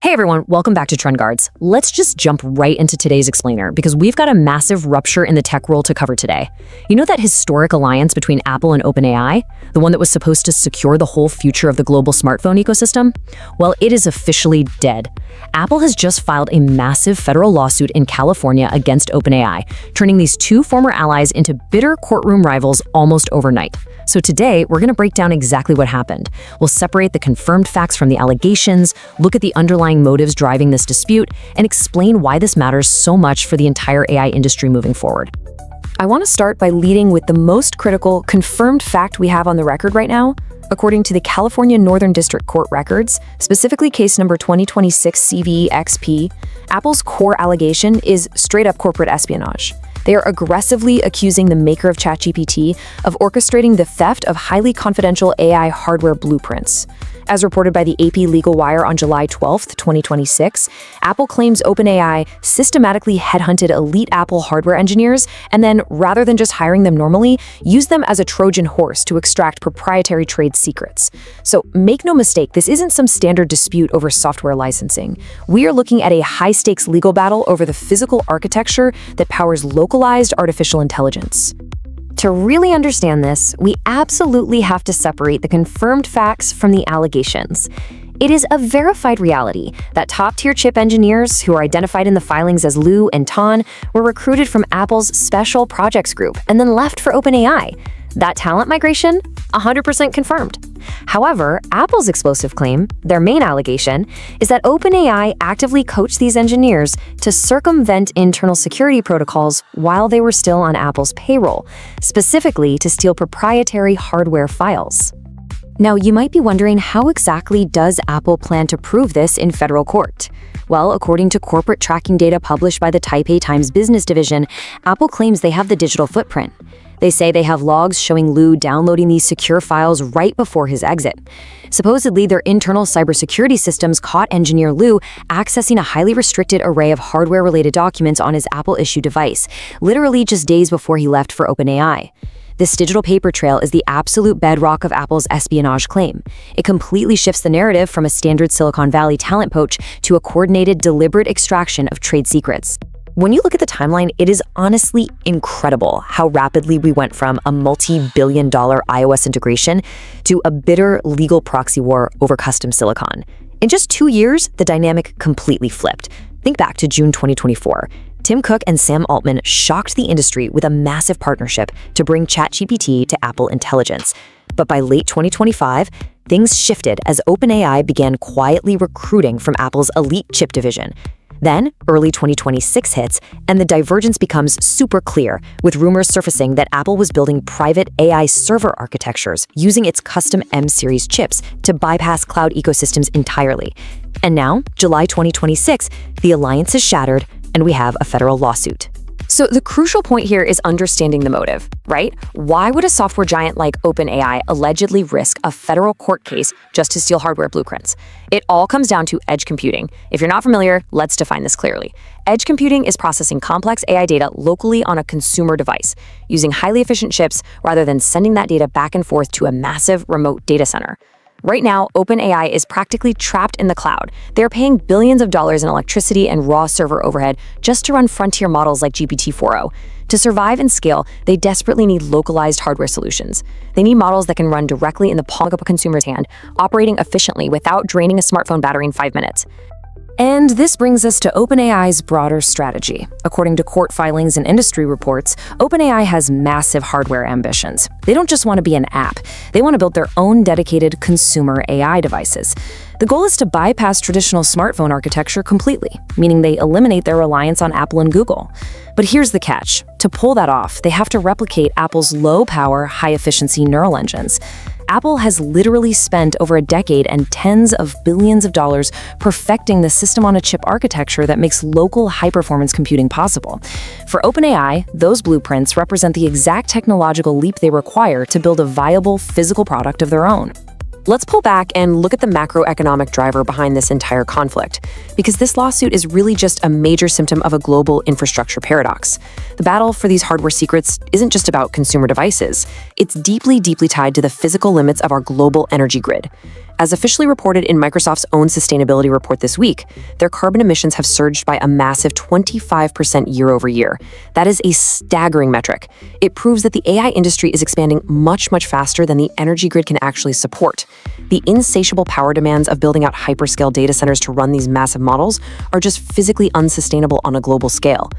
Hey everyone, welcome back to Trend Guards. Let's just jump right into today's explainer because we've got a massive rupture in the tech world to cover today. You know that historic alliance between Apple and OpenAI? The one that was supposed to secure the whole future of the global smartphone ecosystem? Well, it is officially dead. Apple has just filed a massive federal lawsuit in California against OpenAI, turning these two former allies into bitter courtroom rivals almost overnight. So today, we're going to break down exactly what happened. We'll separate the confirmed facts from the allegations, look at the underlying motives driving this dispute, and explain why this matters so much for the entire AI industry moving forward. I want to start by leading with the most critical, confirmed fact we have on the record right now. According to the California Northern District Court records, specifically case number 2026 CVE-XP, Apple's core allegation is straight-up corporate espionage. They are aggressively accusing the maker of ChatGPT of orchestrating the theft of highly confidential AI hardware blueprints. As reported by the AP Legal Wire on July 12, 2026, Apple claims OpenAI systematically headhunted elite Apple hardware engineers and then, rather than just hiring them normally, used them as a Trojan horse to extract proprietary trade secrets. So make no mistake, this isn't some standard dispute over software licensing. We are looking at a high-stakes legal battle over the physical architecture that powers localized artificial intelligence. To really understand this, we absolutely have to separate the confirmed facts from the allegations. It is a verified reality that top-tier chip engineers, who are identified in the filings as Liu and Tan, were recruited from Apple's Special Projects Group and then left for OpenAI. That talent migration? 100% confirmed. However, Apple's explosive claim, their main allegation, is that OpenAI actively coached these engineers to circumvent internal security protocols while they were still on Apple's payroll, specifically to steal proprietary hardware files. Now, you might be wondering, how exactly does Apple plan to prove this in federal court? Well, according to corporate tracking data published by the Taipei Times Business Division, Apple claims they have the digital footprint. They say they have logs showing Liu downloading these secure files right before his exit. Supposedly, their internal cybersecurity systems caught engineer Liu accessing a highly restricted array of hardware-related documents on his Apple-issued device, literally just days before he left for OpenAI. This digital paper trail is the absolute bedrock of Apple's espionage claim. It completely shifts the narrative from a standard Silicon Valley talent poach to a coordinated, deliberate extraction of trade secrets. When you look at the timeline, it is honestly incredible how rapidly we went from a multi-billion-dollar iOS integration to a bitter legal proxy war over custom silicon. In just 2 years, the dynamic completely flipped. Think back to June 2024. Tim Cook and Sam Altman shocked the industry with a massive partnership to bring ChatGPT to Apple Intelligence. But by late 2025, things shifted as OpenAI began quietly recruiting from Apple's elite chip division. Then, early 2026 hits, and the divergence becomes super clear, with rumors surfacing that Apple was building private AI server architectures using its custom M-series chips to bypass cloud ecosystems entirely. And now, July 2026, the alliance is shattered, and we have a federal lawsuit. So the crucial point here is understanding the motive, right? Why would a software giant like OpenAI allegedly risk a federal court case just to steal hardware blueprints? It all comes down to edge computing. If you're not familiar, let's define this clearly. Edge computing is processing complex AI data locally on a consumer device, using highly efficient chips rather than sending that data back and forth to a massive remote data center. Right now, OpenAI is practically trapped in the cloud. They're paying billions of dollars in electricity and raw server overhead just to run frontier models like GPT-4o. To survive and scale, they desperately need localized hardware solutions. They need models that can run directly in the palm of a consumer's hand, operating efficiently without draining a smartphone battery in 5 minutes. And this brings us to OpenAI's broader strategy. According to court filings and industry reports, OpenAI has massive hardware ambitions. They don't just want to be an app. They want to build their own dedicated consumer AI devices. The goal is to bypass traditional smartphone architecture completely, meaning they eliminate their reliance on Apple and Google. But here's the catch. To pull that off, they have to replicate Apple's low-power, high-efficiency neural engines. Apple has literally spent over a decade and tens of billions of dollars perfecting the system-on-a-chip architecture that makes local high-performance computing possible. For OpenAI, those blueprints represent the exact technological leap they require to build a viable physical product of their own. Let's pull back and look at the macroeconomic driver behind this entire conflict, because this lawsuit is really just a major symptom of a global infrastructure paradox. The battle for these hardware secrets isn't just about consumer devices. It's deeply, deeply tied to the physical limits of our global energy grid. As officially reported in Microsoft's own sustainability report this week, their carbon emissions have surged by a massive 25% year over year. That is a staggering metric. It proves that the AI industry is expanding much, much faster than the energy grid can actually support. The insatiable power demands of building out hyperscale data centers to run these massive models are just physically unsustainable on a global scale.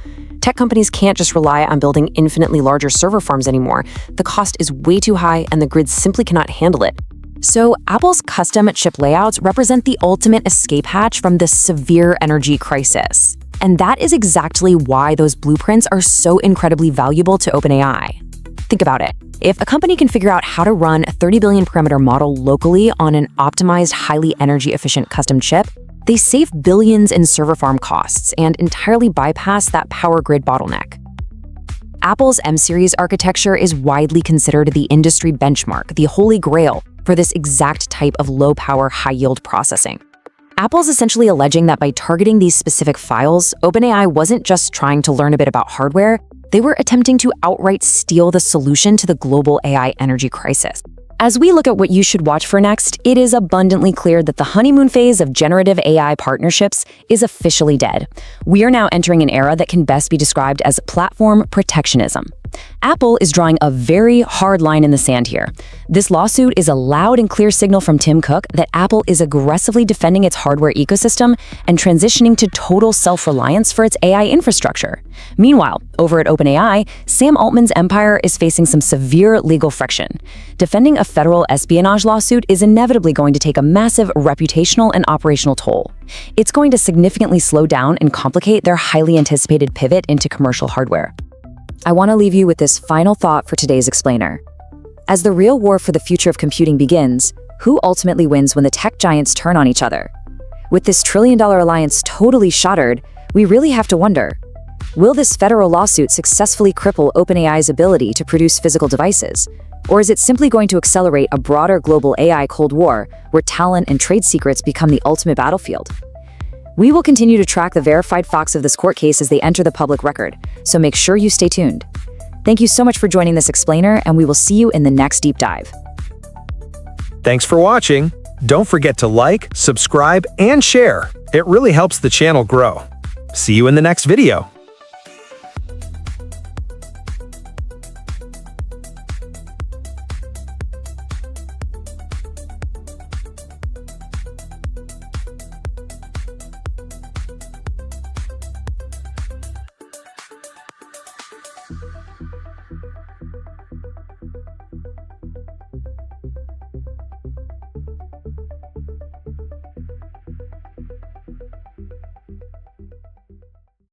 Tech companies can't just rely on building infinitely larger server farms anymore. The cost is way too high and the grid simply cannot handle it. So Apple's custom chip layouts represent the ultimate escape hatch from this severe energy crisis. And that is exactly why those blueprints are so incredibly valuable to OpenAI. Think about it. If a company can figure out how to run a 30 billion parameter model locally on an optimized, highly energy-efficient custom chip, they save billions in server farm costs and entirely bypass that power grid bottleneck. Apple's M-series architecture is widely considered the industry benchmark, the holy grail, for this exact type of low-power, high-yield processing. Apple's essentially alleging that by targeting these specific files, OpenAI wasn't just trying to learn a bit about hardware, they were attempting to outright steal the solution to the global AI energy crisis. As we look at what you should watch for next, it is abundantly clear that the honeymoon phase of generative AI partnerships is officially dead. We are now entering an era that can best be described as platform protectionism. Apple is drawing a very hard line in the sand here. This lawsuit is a loud and clear signal from Tim Cook that Apple is aggressively defending its hardware ecosystem and transitioning to total self-reliance for its AI infrastructure. Meanwhile, over at OpenAI, Sam Altman's empire is facing some severe legal friction. Defending a federal espionage lawsuit is inevitably going to take a massive reputational and operational toll. It's going to significantly slow down and complicate their highly anticipated pivot into commercial hardware. I want to leave you with this final thought for today's explainer. As the real war for the future of computing begins, who ultimately wins when the tech giants turn on each other? With this trillion-dollar alliance totally shattered, we really have to wonder, will this federal lawsuit successfully cripple OpenAI's ability to produce physical devices? Or is it simply going to accelerate a broader global AI Cold War where talent and trade secrets become the ultimate battlefield? We will continue to track the verified facts of this court case as they enter the public record, so make sure you stay tuned. Thank you so much for joining this explainer, and we will see you in the next deep dive. Thanks for watching. Don't forget to like, subscribe, and share. It really helps the channel grow. See you in the next video.